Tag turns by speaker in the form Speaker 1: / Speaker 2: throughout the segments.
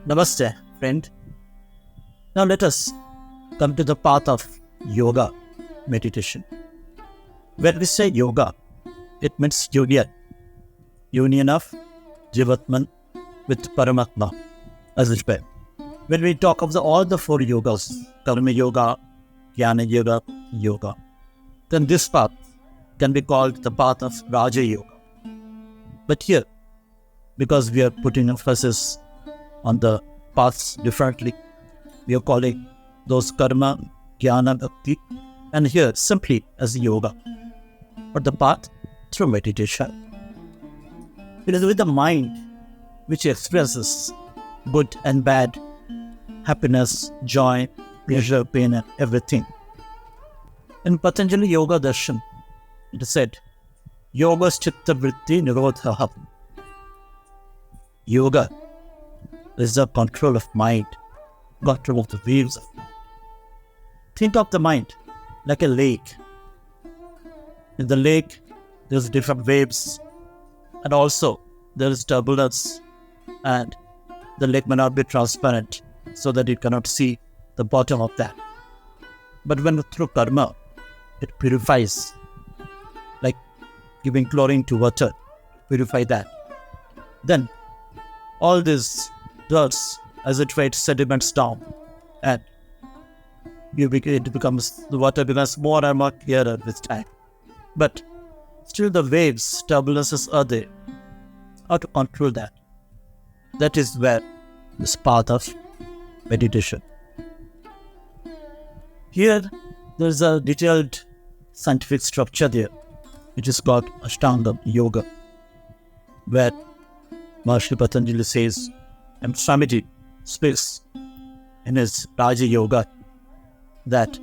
Speaker 1: Namaste, friend. Now let us come to the path of yoga meditation. When we say yoga, it means union of Jivatman with Paramatma, as it were. When we talk of all the four yogas, Karma Yoga, Jnana Yoga, then this path can be called the path of Raja Yoga. But here, because we are putting emphasis on the paths differently, we are calling those Karma, Jnana, Bhakti, and here simply as yoga, but the path through meditation. It is with the mind which expresses good and bad, happiness, joy, pleasure, pain, and everything. In Patanjali Yoga Darshan, it is said, Yoga Chitta Vritti Nirodha. Yoga is the control of mind, control of the waves of mind. Think of the mind like a lake. In the lake, there's different waves, and also there is turbulence, and the lake may not be transparent so that you cannot see the bottom of that. But when through karma, it purifies, like giving chlorine to water, purify that. Then all these dirts, as it weighs sediments down, and the water becomes more and more clearer with time. But still the waves, turbulences are there. How to control that? That is where this path of meditation. Here there is a detailed scientific structure there, which is called Ashtanga Yoga, where Maharishi Patanjali says, and Swamiji speaks in his Raja Yoga, that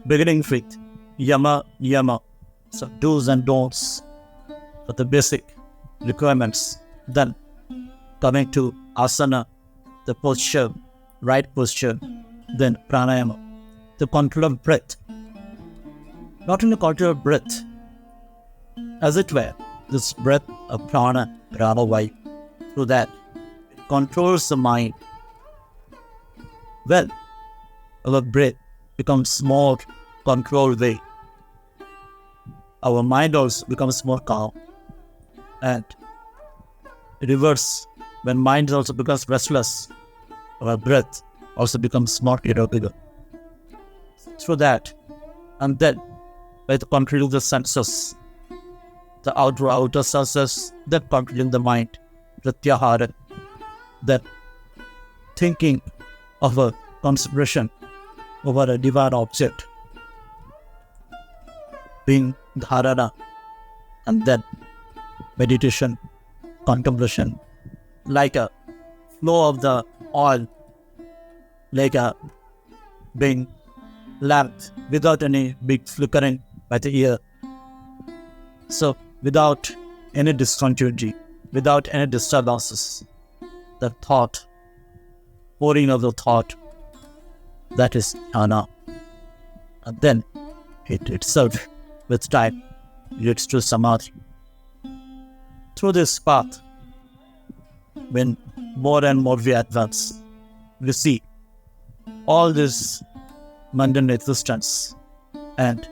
Speaker 1: beginning with Yama, so do's and don'ts for the basic requirements, then coming to Asana, the posture, right posture, then Pranayama, the control of breath. Not only control of breath, as it were, this breath of Prana, Vayu, through that it controls the mind. Well, our breath becomes more controlled way. Our mind also becomes more calm, and reverse, when mind also becomes restless, our breath also becomes more irregular. Through that, and then by the control of the senses, the outer senses, then controlling the mind, pratyahara, then thinking of a concentration over a divine object, being dharana, and then meditation, contemplation, like a flow of the oil, like a being lamp without any big flickering by the ear. So without any discontinuity, without any disturbances, the thought, pouring of the thought, that is jnana. And then it itself, with time, leads to samadhi. Through this path, when more and more we advance, we see all this mundane existence and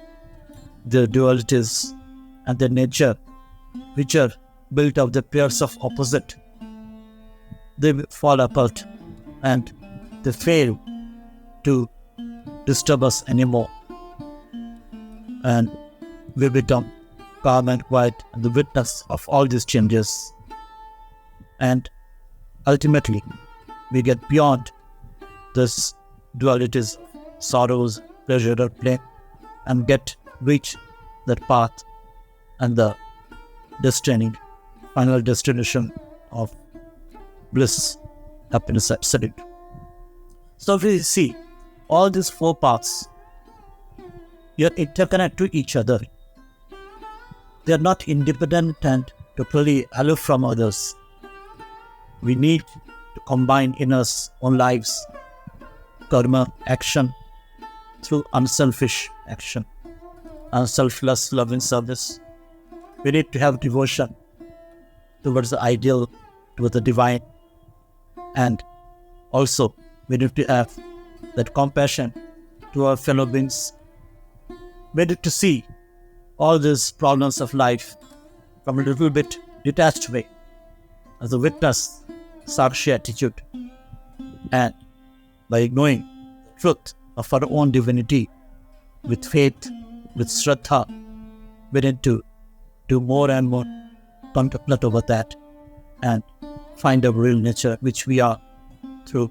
Speaker 1: the dualities and the nature, which are built of the pairs of opposite. They fall apart and they fail to disturb us anymore, and we become calm and quiet and the witness of all these changes, and ultimately we get beyond this dualities, sorrows, pleasure or pain, and reach that path and the final destination of bliss, happiness, absolute. So if we see all these four paths, they are interconnected to each other. They are not independent and totally aloof from others. We need to combine in our own lives karma, action, through unselfish action, unselfless love and service. We need to have devotion towards the ideal, towards the divine, And also, we need to have that compassion to our fellow beings. We need to see all these problems of life from a little bit detached way, as a witness, Sakshi attitude. And by knowing the truth of our own divinity, with faith, with Shraddha, we need to do more and more contemplate over that and find our real nature, which we are through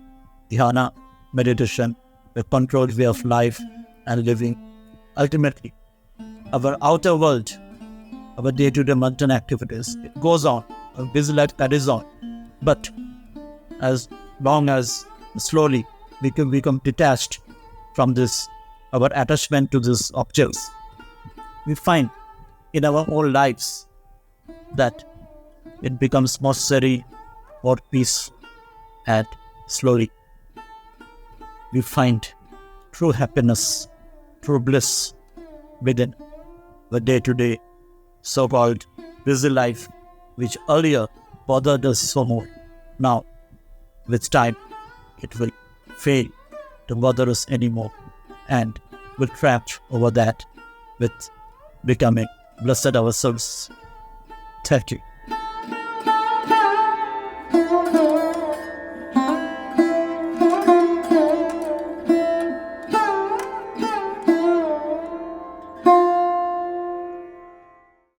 Speaker 1: dhyana, meditation, a controlled way of life and living. Ultimately, our outer world, our day-to-day mundane activities, it goes on, our busy life that is on. But as long as slowly we can become detached from this, our attachment to these objects, we find in our own lives that it becomes more steady, more peace, and slowly we find true happiness, true bliss within the day-to-day so-called busy life, which earlier bothered us so much. Now, with time, it will fail to bother us anymore, and we'll trapped over that with becoming blessed ourselves. Thank you.